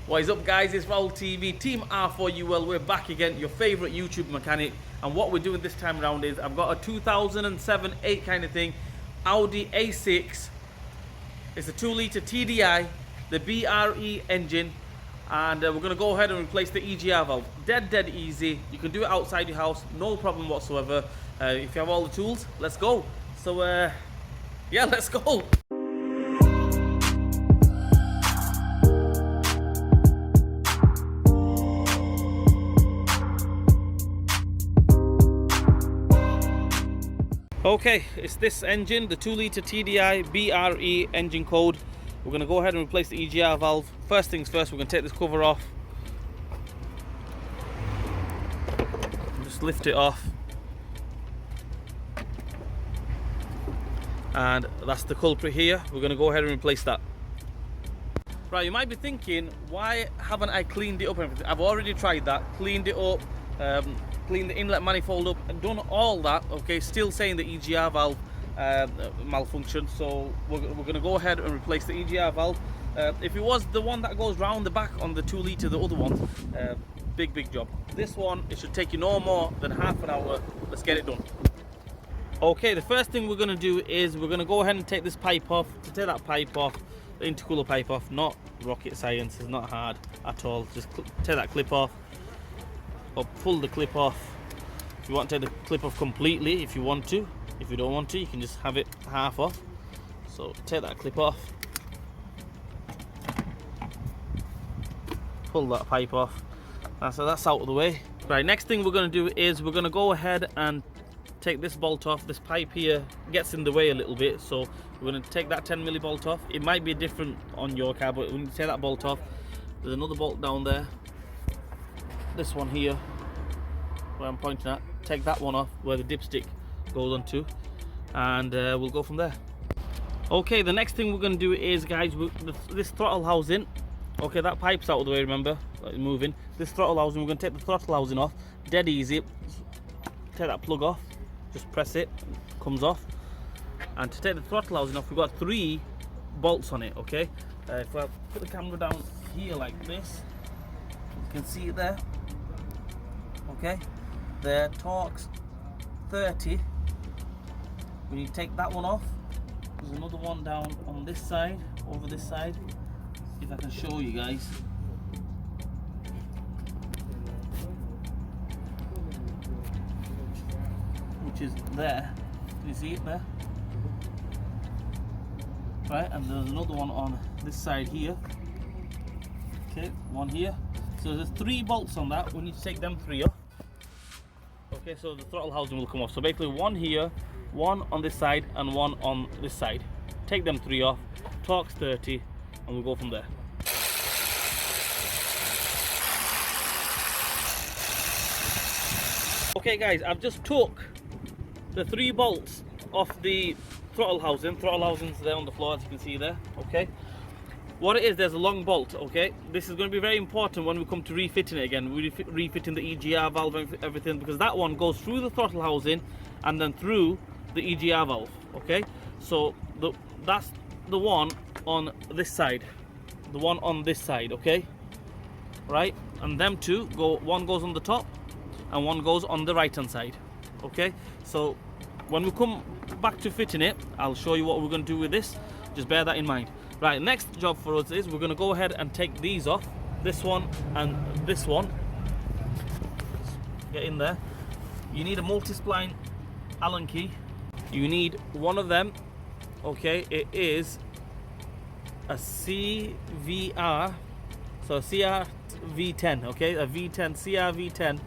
What is up, guys? It's Raul TV, Team R4UL. We're back again, your favorite YouTube mechanic. And what we're doing this time around is I've got a 2007-8 kind of thing, Audi A6. It's a 2-litre TDI, the BRE engine, and we're going to go ahead and replace the EGR valve. Dead easy. You can do it outside your house, no problem whatsoever. If you have all the tools, let's go. So yeah, let's go. Okay, it's this engine, the 2-litre TDI BRE engine code. We're going to go ahead and replace the EGR valve. First things first, we're going to take this cover off. Just lift it off. And that's the culprit here. We're going to go ahead and replace that. Right, you might be thinking, why haven't I cleaned it up and everything? I've already tried that, cleaned it up, cleaned the inlet manifold up and done all that. Okay, still saying the EGR valve malfunction, so we're going to go ahead and replace the EGR valve. If it was the one that goes round the back on the 2-litre, the other one, big job. This one, it should take you no more than half an hour. Let's get it done. Okay, the first thing we're going to do is we're going to go ahead and take this pipe off. To take that pipe off, the intercooler pipe off, not rocket science, it's not hard at all. Just take that clip off, or pull the clip off. If you want to take the clip off completely, if you want to. If you don't want to, you can just have it half off. So take that clip off, pull that pipe off. So that's out of the way. Right, next thing we're going to do is we're going to go ahead and take this bolt off. This pipe here gets in the way a little bit, so we're going to take that 10mm bolt off. It might be different on your car, but when you take that bolt off, there's another bolt down there. This one here, where I'm pointing at, take that one off where the dipstick goes onto, and we'll go from there. Okay, the next thing we're going to do is, guys, this throttle housing. Okay, that pipe's out of the way, remember, like moving. This throttle housing, we're going to take the throttle housing off. Dead easy. Take that plug off, just press it, comes off. And to take the throttle housing off, we've got 3 bolts on it. Okay, if I put the camera down here like this, you can see it there. Okay, the torque's 30. When you take that one off, there's another one down on this side, over this side. If I can show you guys. Which is there. Can you see it there? Right, and there's another one on this side here. Okay, one here. So there's 3 bolts on that. We need to take them 3 off. Okay, so the throttle housing will come off. So basically one here, one on this side, and one on this side. Take them 3 off, torque's 30, and we'll go from there. Okay guys, I've just took the 3 bolts off the throttle housing. Throttle housing's there on the floor, as you can see there. Okay, what it is, there's a long bolt. Okay, this is going to be very important when we come to refitting it again. We're refitting the EGR valve and everything, because that one goes through the throttle housing and then through the EGR valve. Okay, so that's the one on this side, the one on this side. Okay, right, and them 2 go, one goes on the top and one goes on the right hand side. Okay, so when we come back to fitting it, I'll show you what we're going to do with this. Just bear that in mind. Right, next job for us is we're going to go ahead and take these off, this one and this one. Get in there. You need a multi-spline Allen key. You need one of them. Okay, it is a CVR, so CRV10. Okay, a V10, CRV10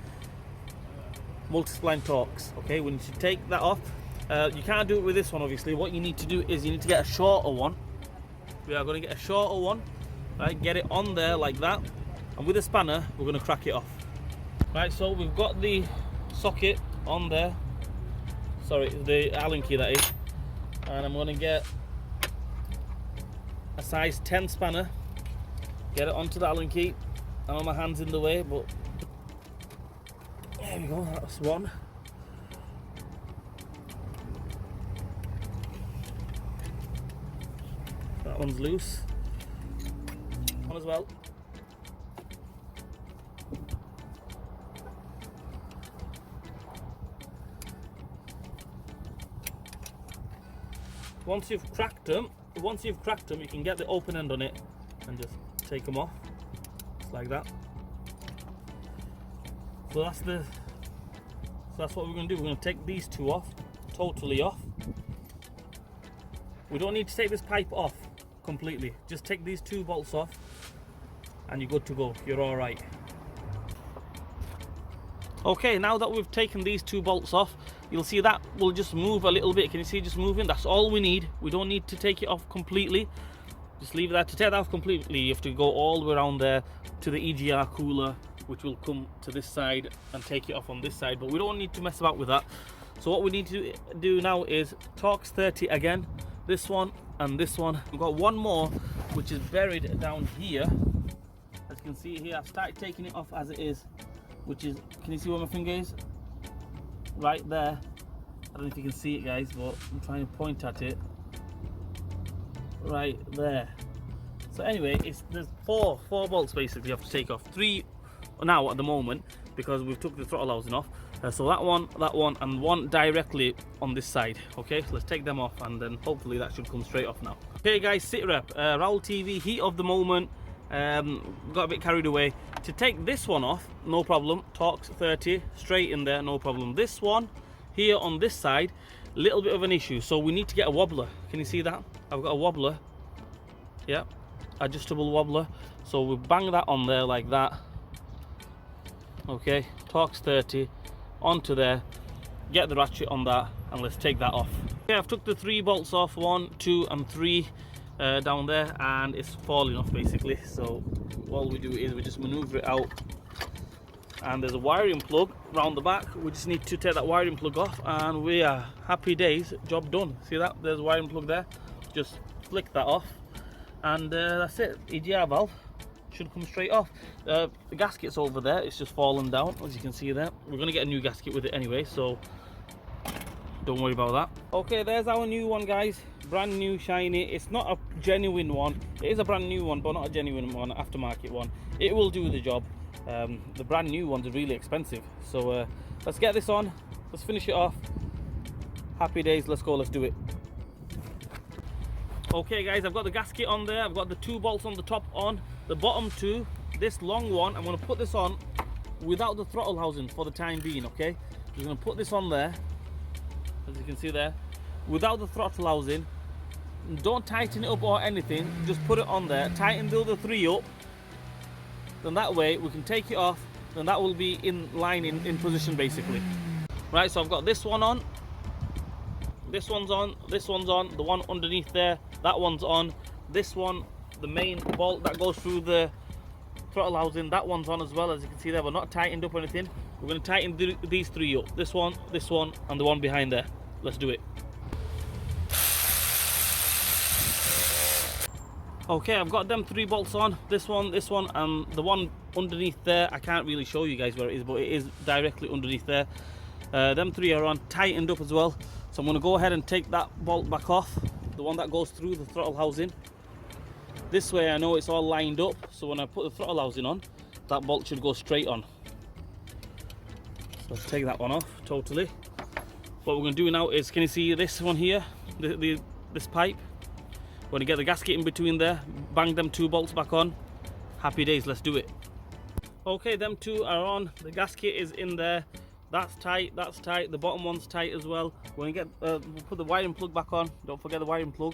multi-spline Torx. Okay, we need to take that off. You can't do it with this one, obviously. What you need to do is you need to get a shorter one. We are going to get a shorter one, right? Get it on there like that, and with a spanner we're going to crack it off. Right, so we've got the socket on there, sorry, the Allen key that is, and I'm going to get a size 10 spanner, get it onto the Allen key. I know my hand's in the way, but there we go, that's one. That one's loose. One as well. once you've cracked them, you can get the open end on it and just take them off, just like that. So that's what we're going to do. We're going to take these two off, totally off. We don't need to take this pipe off completely. Just take these two bolts off and you're good to go. You're all right. Okay, now that we've taken these two bolts off, you'll see that will just move a little bit. Can you see it just moving? That's all we need. We don't need to take it off completely. Just leave that. To take that off completely, you have to go all the way around there to the EGR cooler, which will come to this side and take it off on this side. But we don't need to mess about with that. So what we need to do now is Torx 30 again, this one and this one. We've got one more which is buried down here. As you can see here, I've started taking it off as it is, which is, can you see where my finger is? Right there. I don't know if you can see it, guys, but I'm trying to point at it. Right there. So anyway, there's four bolts basically you have to take off. 3 now at the moment because we've took the throttle housing off. So that one and one directly on this side. Okay, so let's take them off and then hopefully that should come straight off now. Okay guys, sit rep, Raul TV, heat of the moment. Got a bit carried away. To take this one off, no problem. Torx 30 straight in there, no problem. This one here on this side, little bit of an issue, so we need to get a wobbler. Can you see that? I've got a wobbler. Yeah, adjustable wobbler. So we bang that on there like that. Okay, Torx 30 onto there, get the ratchet on that, and let's take that off. Okay, I've took the 3 bolts off, 1, 2 and 3 down there, and it's falling off basically. So all we do is we just maneuver it out, and there's a wiring plug round the back. We just need to take that wiring plug off and we are happy days, job done. See that? There's a wiring plug there. Just flick that off and that's it. EGR valve should come straight off. The gasket's over there, it's just fallen down, as you can see there. We're going to get a new gasket with it anyway, so don't worry about that. Okay, there's our new one, guys. Brand new, shiny. It's not a genuine one. It is a brand new one, but not a genuine one, aftermarket one. It will do the job. The brand new ones are really expensive. So let's get this on. Let's finish it off. Happy days. Let's go. Let's do it. Okay, guys, I've got the gasket on there. I've got the 2 bolts on the top on. The bottom 2, this long one, I'm going to put this on without the throttle housing for the time being. Okay, we're going to put this on there, as you can see there, without the throttle housing. Don't tighten it up or anything, just put it on there. Tighten the other 3 up, then that way we can take it off, then that will be in line, in position basically. Right, so I've got this one on, this one's on, this one's on, the one underneath there, that one's on, this one, the main bolt that goes through the throttle housing, that one's on as well. As you can see there, we're not tightened up or anything. We're going to tighten these 3 up, this one, and the one behind there. Let's do it. Okay, I've got them 3 bolts on, this one, and the one underneath there. I can't really show you guys where it is, but it is directly underneath there. Them 3 are on, tightened up as well. So I'm going to go ahead and take that bolt back off, the one that goes through the throttle housing. This way I know it's all lined up, so when I put the throttle housing on, that bolt should go straight on. So let's take that one off totally. What we're going to do now is, can you see this one here, this pipe? We're going to get the gasket in between there, bang them 2 bolts back on. Happy days, let's do it. Okay, them 2 are on, the gasket is in there. That's tight, the bottom one's tight as well. We're going to get, we'll put the wiring plug back on. Don't forget the wiring plug,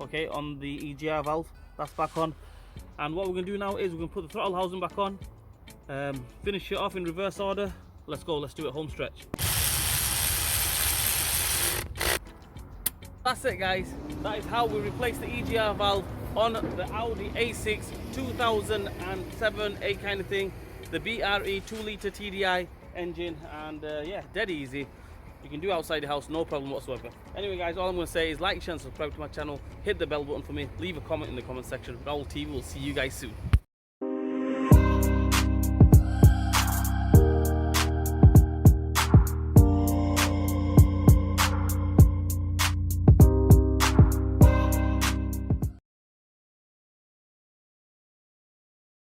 okay, on the EGR valve. That's back on. And what we're going to do now is we're going to put the throttle housing back on, finish it off in reverse order. Let's go, let's do it home stretch. That's it, guys. That is how we replace the EGR valve on the Audi A6 2007, 8 kind of thing. The BRE 2-litre TDI engine, and yeah, dead easy. You can do outside the house, no problem whatsoever. Anyway, guys, all I'm going to say is like, share and subscribe to my channel. Hit the bell button for me. Leave a comment in the comment section. Raul TV will see you guys soon.